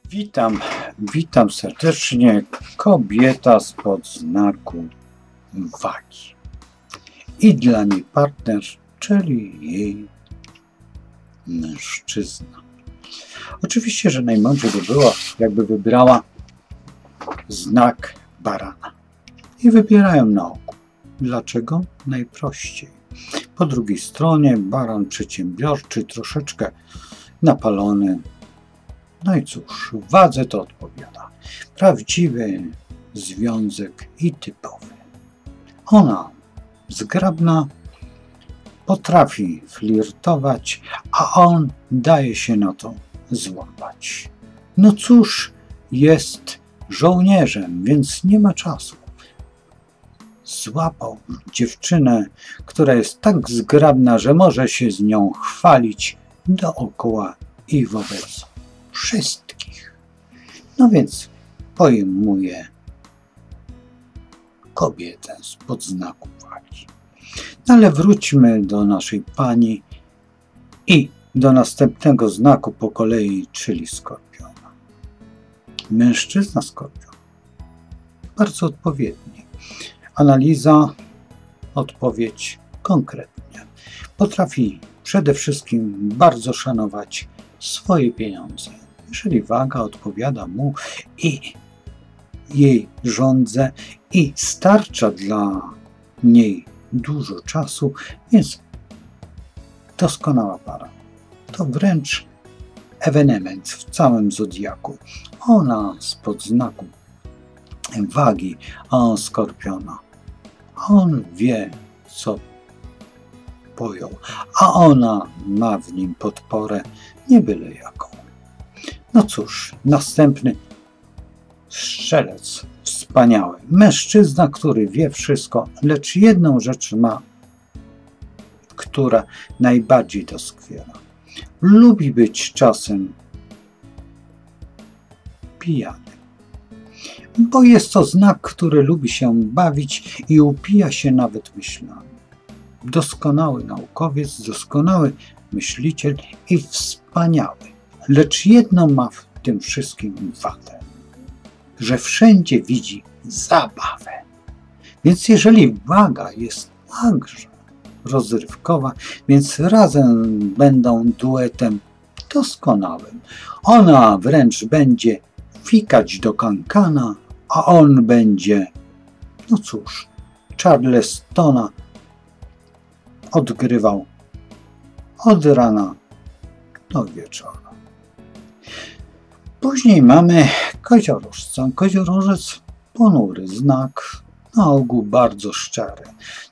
Witam serdecznie. Kobieta spod znaku wagi. I dla niej partner, czyli jej mężczyzna. Oczywiście, że najmądrzej by było, jakby wybrała znak barana. I wybierają na ogół. Dlaczego? Najprościej. Po drugiej stronie baran przedsiębiorczy, troszeczkę napalony. No i cóż, wadze to odpowiada. Prawdziwy związek i typowy. Ona zgrabna, potrafi flirtować, a on daje się na to złapać. No cóż, jest żołnierzem, więc nie ma czasu. Złapał dziewczynę, która jest tak zgrabna, że może się z nią chwalić dookoła i wobec wszystkich. No więc pojmuje kobietę spod znaku wagi. Ale wróćmy do naszej pani i do następnego znaku po kolei, czyli skorpiona. Mężczyzna skorpion. Bardzo odpowiedni. Analiza, odpowiedź konkretnie. Potrafi przede wszystkim bardzo szanować swoje pieniądze. Jeżeli waga odpowiada mu i jej żądze i starcza dla niej dużo czasu, więc doskonała para. To wręcz ewenement w całym zodiaku. Ona spod znaku wagi, a on skorpiona. On wie, co pojął, a ona ma w nim podporę nie byle jaką. No cóż, następny strzelec wspaniały. Mężczyzna, który wie wszystko, lecz jedną rzecz ma, która najbardziej doskwiera. Lubi być czasem pijany. Bo jest to znak, który lubi się bawić i upija się nawet myślami. Doskonały naukowiec, doskonały myśliciel i wspaniały. Lecz jedno ma w tym wszystkim wadę, że wszędzie widzi zabawę. Więc jeżeli waga jest także rozrywkowa, więc razem będą duetem doskonałym. Ona wręcz będzie fikać do kankana, a on będzie, no cóż, Charlestona odgrywał od rana do wieczora. Później mamy koziorożca. Koziorożec ponury znak, na ogół bardzo szczery,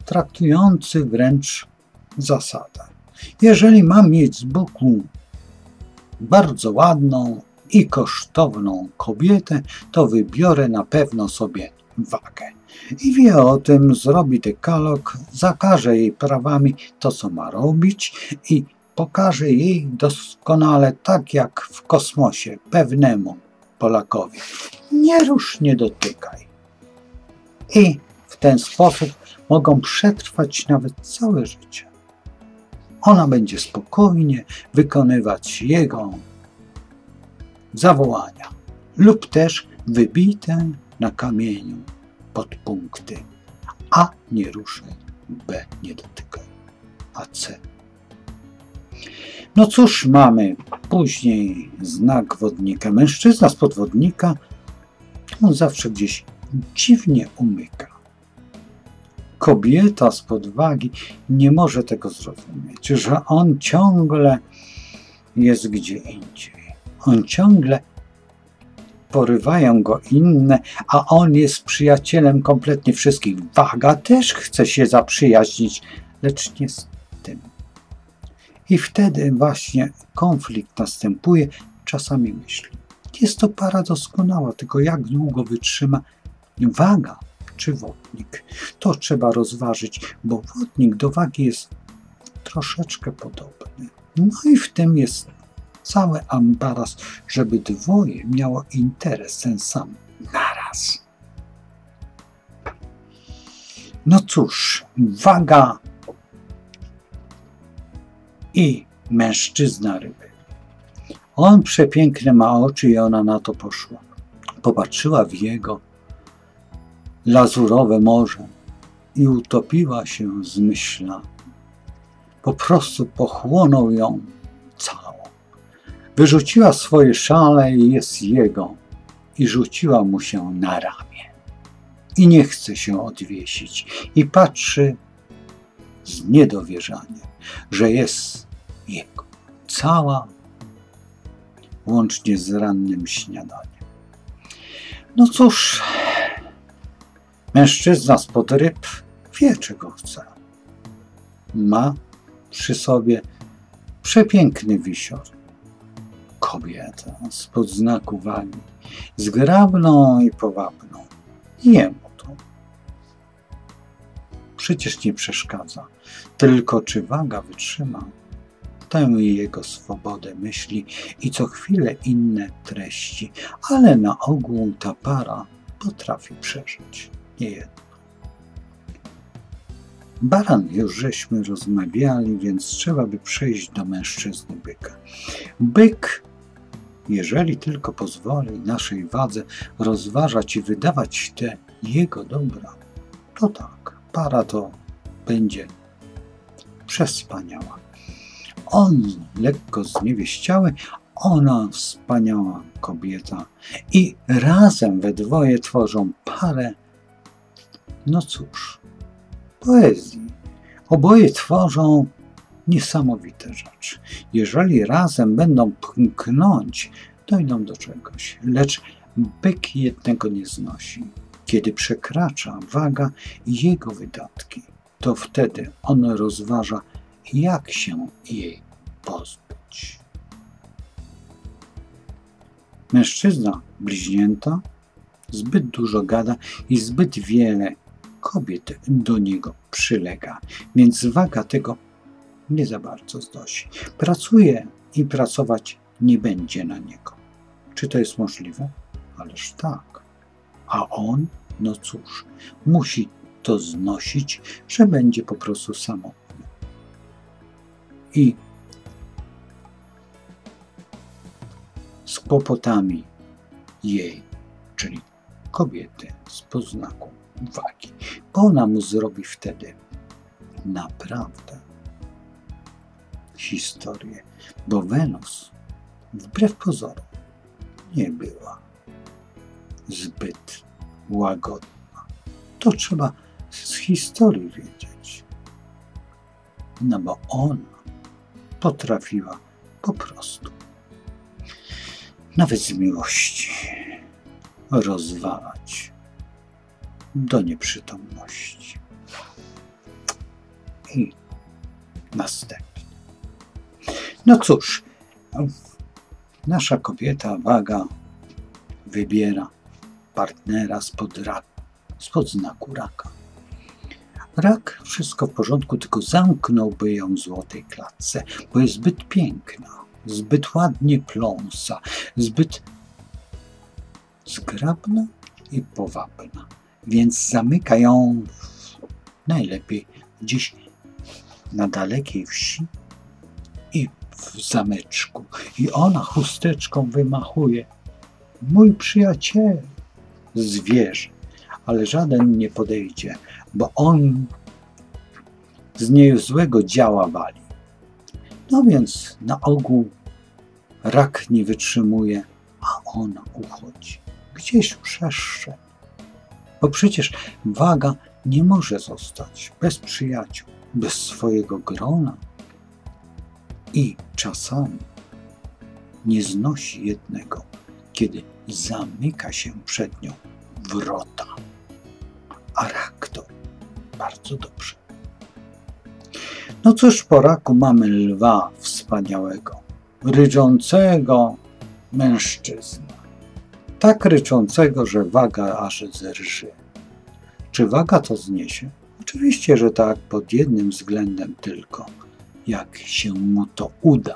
traktujący wręcz zasadę. Jeżeli mam mieć z boku bardzo ładną i kosztowną kobietę, to wybiorę na pewno sobie wagę. I wie o tym, zrobi dekalog, zakaże jej prawami to, co ma robić i pokaże jej doskonale, tak jak w kosmosie, pewnemu Polakowi. Nie rusz, nie dotykaj. I w ten sposób mogą przetrwać nawet całe życie. Ona będzie spokojnie wykonywać jego zawołania lub też wybite na kamieniu podpunkty. A nie ruszaj, B nie dotykaj, a C. No cóż, mamy później znak wodnika. Mężczyzna spod wodnika, on zawsze gdzieś dziwnie umyka. Kobieta spod wagi nie może tego zrozumieć, że on ciągle jest gdzie indziej. On ciągle porywają go inne, a on jest przyjacielem kompletnie wszystkich. Waga też chce się zaprzyjaźnić, lecz nie z tym. I wtedy właśnie konflikt następuje, czasami myśli. Jest to para doskonała, tylko jak długo wytrzyma waga czy wodnik. To trzeba rozważyć, bo wodnik do wagi jest troszeczkę podobny. No i w tym jest cały ambaras, żeby dwoje miało interes ten sam naraz. No cóż, waga i mężczyzna ryby. On przepiękne ma oczy i ona na to poszła. Popatrzyła w jego lazurowe morze i utopiła się z myślami. Po prostu pochłonął ją całą. Wyrzuciła swoje szale i jest jego i rzuciła mu się na ramię. I nie chce się odwiesić i patrzy z niedowierzaniem, że jest jego cała, łącznie z rannym śniadaniem. No cóż, mężczyzna spod ryb wie, czego chce. Ma przy sobie przepiękny wisior. Kobieta spod znaku wagi, zgrabną i powabną. Jemu to przecież nie przeszkadza, tylko czy waga wytrzyma tę jego swobodę myśli i co chwilę inne treści, ale na ogół ta para potrafi przeżyć niejedno. Baran już żeśmy rozmawiali, więc trzeba by przejść do mężczyzny byka. Byk, jeżeli tylko pozwoli naszej wadze rozważać i wydawać te jego dobra, to tak, para to będzie przespaniała. On lekko zniewieściały, ona wspaniała kobieta i razem we dwoje tworzą parę, no cóż, poezji. Oboje tworzą niesamowite rzeczy. Jeżeli razem będą pęknąć, dojdą do czegoś, lecz byk jednego nie znosi. Kiedy przekracza waga jego wydatki, to wtedy on rozważa, jak się jej pozbyć. Mężczyzna bliźnięta zbyt dużo gada i zbyt wiele kobiet do niego przylega, więc waga tego nie za bardzo znosi. Pracuje i pracować nie będzie na niego. Czy to jest możliwe? Ależ tak. A on, no cóż, musi to znosić, że będzie po prostu samotny. I z kłopotami jej, czyli kobiety z podznaku wagi, bo ona mu zrobi wtedy naprawdę historię, bo Wenus wbrew pozorom nie była zbyt łagodna. To trzeba z historii wiedzieć. No bo ona potrafiła po prostu nawet z miłości rozwalać do nieprzytomności. I następnie. No cóż, nasza kobieta waga wybiera partnera spod znaku raka. Rak, wszystko w porządku, tylko zamknąłby ją w złotej klatce, bo jest zbyt piękna, zbyt ładnie pląsa, zbyt zgrabna i powabna, więc zamyka ją najlepiej gdzieś na dalekiej wsi i w zameczku. I ona chusteczką wymachuje. Mój przyjaciel, zwierzę, ale żaden nie podejdzie, bo on z niej złego działa wali. No więc na ogół rak nie wytrzymuje, a ona uchodzi. Gdzieś przeszedł. Bo przecież waga nie może zostać bez przyjaciół, bez swojego grona. I czasami nie znosi jednego, kiedy zamyka się przed nią wrota. A rak to bardzo dobrze. No cóż, po raku mamy lwa wspaniałego, ryczącego mężczyznę. Tak ryczącego, że waga aż zerży. Czy waga to zniesie? Oczywiście, że tak, pod jednym względem tylko. Jak się mu to uda.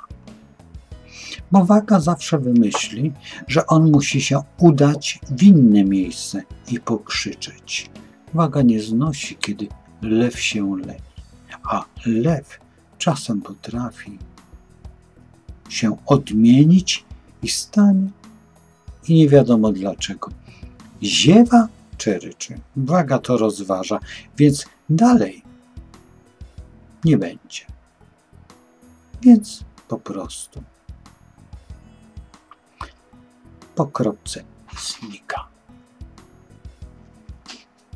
Bo waga zawsze wymyśli, że on musi się udać w inne miejsce i pokrzyczeć. Waga nie znosi, kiedy lew się leni, a lew czasem potrafi się odmienić i stanie i nie wiadomo dlaczego. Ziewa czy ryczy. Waga to rozważa, więc dalej nie będzie. Więc po prostu po kropce znika.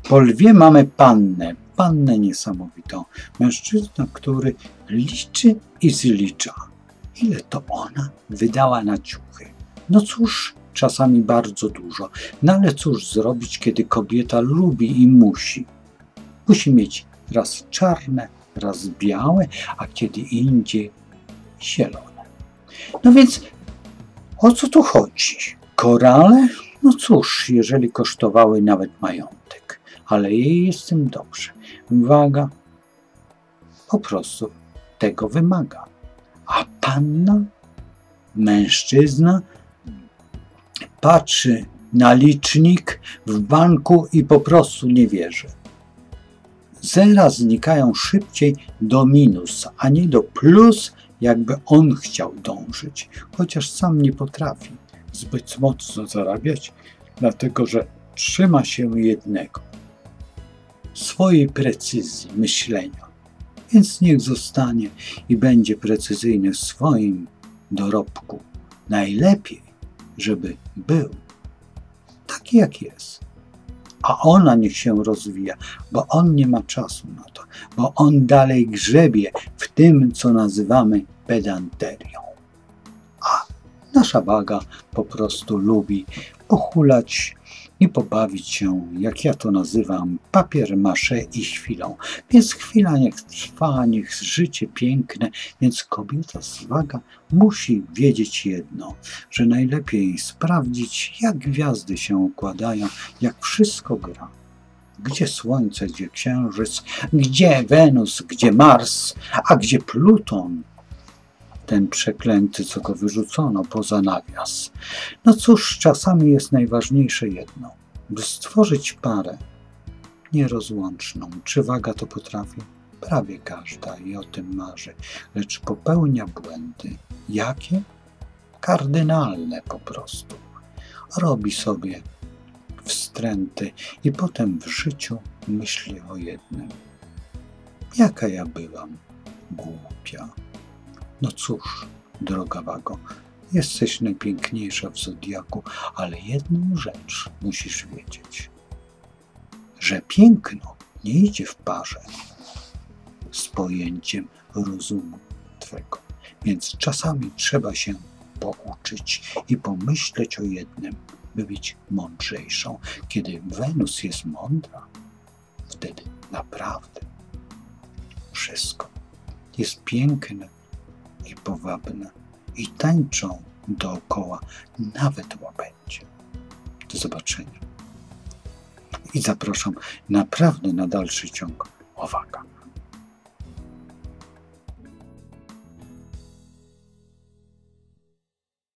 Po lwie mamy pannę niesamowitą. Mężczyzna, który liczy i zlicza. Ile to ona wydała na ciuchy? No cóż, czasami bardzo dużo. No ale cóż zrobić, kiedy kobieta lubi i musi? Musi mieć raz czarne, raz białe, a kiedy indziej zielone. No więc o co tu chodzi? Korale? No cóż, jeżeli kosztowały nawet majątek, ale jej jest z tym dobrze. Waga po prostu tego wymaga. A panna, mężczyzna patrzy na licznik w banku i po prostu nie wierzy. Zera znikają szybciej do minus, a nie do plus, jakby on chciał dążyć, chociaż sam nie potrafi zbyt mocno zarabiać, dlatego że trzyma się jednego – swojej precyzji myślenia. Więc niech zostanie i będzie precyzyjny w swoim dorobku. Najlepiej, żeby był taki, jak jest. A ona niech się rozwija, bo on nie ma czasu na to, bo on dalej grzebie w tym, co nazywamy pedanterią. A nasza waga po prostu lubi pochulać i pobawić się, jak ja to nazywam, papier maché i chwilą. Więc chwila niech trwa, niech życie piękne, więc kobieta z waga musi wiedzieć jedno, że najlepiej sprawdzić, jak gwiazdy się układają, jak wszystko gra. Gdzie Słońce, gdzie Księżyc, gdzie Wenus, gdzie Mars, a gdzie Pluton? Ten przeklęty, co go wyrzucono poza nawias. No cóż, czasami jest najważniejsze jedno, by stworzyć parę nierozłączną. Czy waga to potrafi? Prawie każda i o tym marzy, lecz popełnia błędy. Jakie? Kardynalne po prostu. Robi sobie wstręty i potem w życiu myśli o jednym. Jaka ja byłam głupia. No cóż, droga wago, jesteś najpiękniejsza w zodiaku, ale jedną rzecz musisz wiedzieć, że piękno nie idzie w parze z pojęciem rozumu twego. Więc czasami trzeba się pouczyć i pomyśleć o jednym, by być mądrzejszą. Kiedy Wenus jest mądra, wtedy naprawdę wszystko jest piękne i powabne i tańczą dookoła nawet łabędzie. Do zobaczenia. I zapraszam naprawdę na dalszy ciąg o waga.